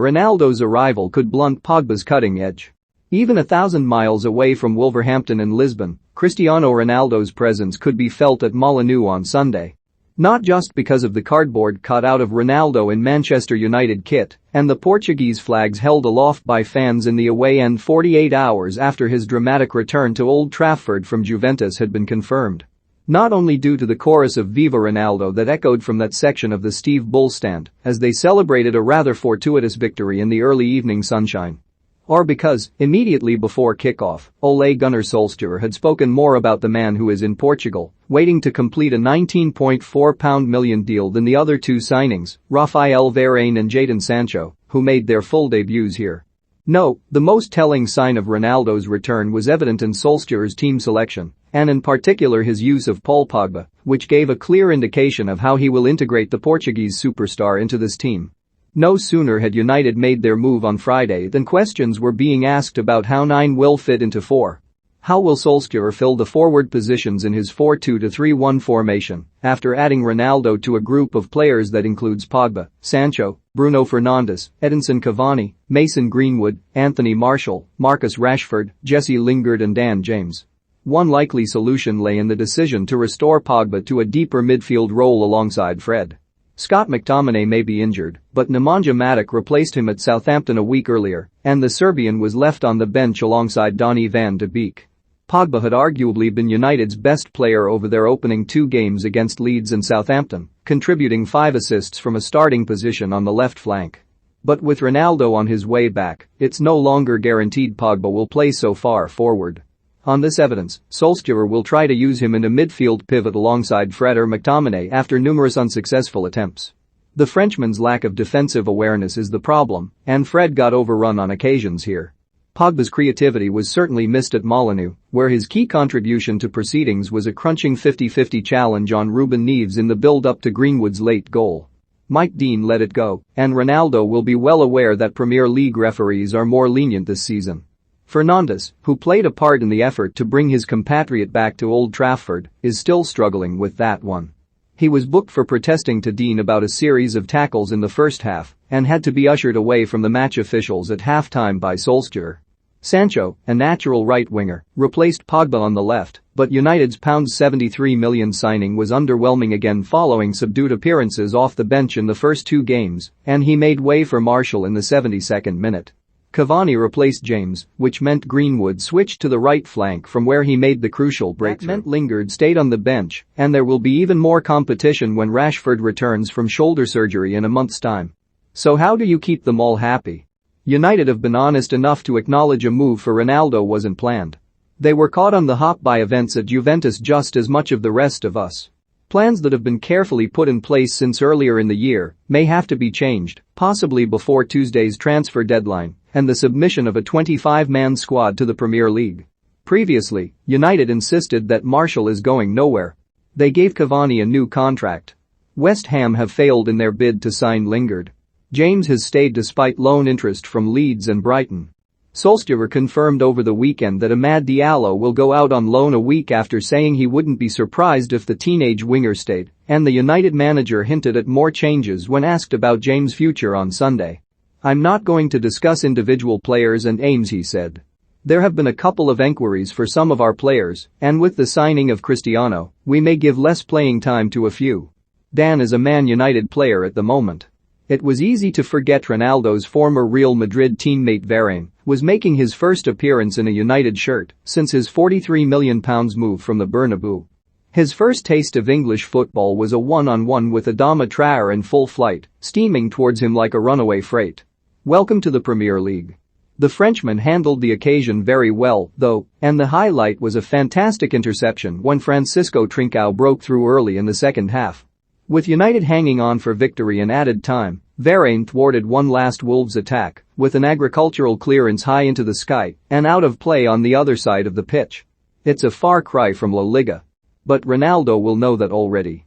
Ronaldo's arrival could blunt Pogba's cutting edge. Even 1,000 miles away from Wolverhampton and Lisbon, Cristiano Ronaldo's presence could be felt at Molineux on Sunday. Not just because of the cardboard cutout of Ronaldo in Manchester United kit and the Portuguese flags held aloft by fans in the away end 48 hours after his dramatic return to Old Trafford from Juventus had been confirmed. Not only due to the chorus of Viva Ronaldo that echoed from that section of the Steve Bull stand as they celebrated a rather fortuitous victory in the early evening sunshine. Or because, immediately before kickoff, Ole Gunnar Solskjaer had spoken more about the man who is in Portugal, waiting to complete a £19.4 million deal than the other two signings, Raphael Varane and Jadon Sancho, who made their full debuts here. No, the most telling sign of Ronaldo's return was evident in Solskjaer's team selection, and in particular his use of Paul Pogba, which gave a clear indication of how he will integrate the Portuguese superstar into this team. No sooner had United made their move on Friday than questions were being asked about how 9 will fit into 4. How will Solskjaer fill the forward positions in his 4-2-3-1 formation after adding Ronaldo to a group of players that includes Pogba, Sancho, Bruno Fernandes, Edinson Cavani, Mason Greenwood, Anthony Martial, Marcus Rashford, Jesse Lingard and Dan James? One likely solution lay in the decision to restore Pogba to a deeper midfield role alongside Fred. Scott McTominay may be injured, but Nemanja Matic replaced him at Southampton a week earlier, and the Serbian was left on the bench alongside Donny van de Beek. Pogba had arguably been United's best player over their opening 2 games against Leeds and Southampton, contributing 5 assists from a starting position on the left flank. But with Ronaldo on his way back, it's no longer guaranteed Pogba will play so far forward. On this evidence, Solskjaer will try to use him in a midfield pivot alongside Fred or McTominay after numerous unsuccessful attempts. The Frenchman's lack of defensive awareness is the problem, and Fred got overrun on occasions here. Pogba's creativity was certainly missed at Molineux, where his key contribution to proceedings was a crunching 50-50 challenge on Ruben Neves in the build-up to Greenwood's late goal. Mike Dean let it go, and Ronaldo will be well aware that Premier League referees are more lenient this season. Fernandes, who played a part in the effort to bring his compatriot back to Old Trafford, is still struggling with that one. He was booked for protesting to Dean about a series of tackles in the first half and had to be ushered away from the match officials at halftime by Solskjaer. Sancho, a natural right winger, replaced Pogba on the left, but United's £73 million signing was underwhelming again following subdued appearances off the bench in the first 2 games, and he made way for Martial in the 72nd minute. Cavani replaced James, which meant Greenwood switched to the right flank from where he made the crucial breakthrough. That meant Lingard stayed on the bench, and there will be even more competition when Rashford returns from shoulder surgery in a month's time. So how do you keep them all happy? United have been honest enough to acknowledge a move for Ronaldo wasn't planned. They were caught on the hop by events at Juventus just as much of the rest of us. Plans that have been carefully put in place since earlier in the year may have to be changed, possibly before Tuesday's transfer deadline and the submission of a 25-man squad to the Premier League. Previously, United insisted that Martial is going nowhere. They gave Cavani a new contract. West Ham have failed in their bid to sign Lingard. James has stayed despite loan interest from Leeds and Brighton. Solskjaer confirmed over the weekend that Amad Diallo will go out on loan a week after saying he wouldn't be surprised if the teenage winger stayed, and the United manager hinted at more changes when asked about James' future on Sunday. "I'm not going to discuss individual players and aims," he said. "There have been a couple of enquiries for some of our players, and with the signing of Cristiano, we may give less playing time to a few. Dan is a Man United player at the moment." It was easy to forget Ronaldo's former Real Madrid teammate Varane was making his first appearance in a United shirt since his £43 million move from the Bernabeu. His first taste of English football was a one-on-one with Adama Traore in full flight, steaming towards him like a runaway freight. Welcome to the Premier League. The Frenchman handled the occasion very well, though, and the highlight was a fantastic interception when Francisco Trincao broke through early in the second half. With United hanging on for victory in added time, Varane thwarted one last Wolves attack with an agricultural clearance high into the sky and out of play on the other side of the pitch. It's a far cry from La Liga. But Ronaldo will know that already.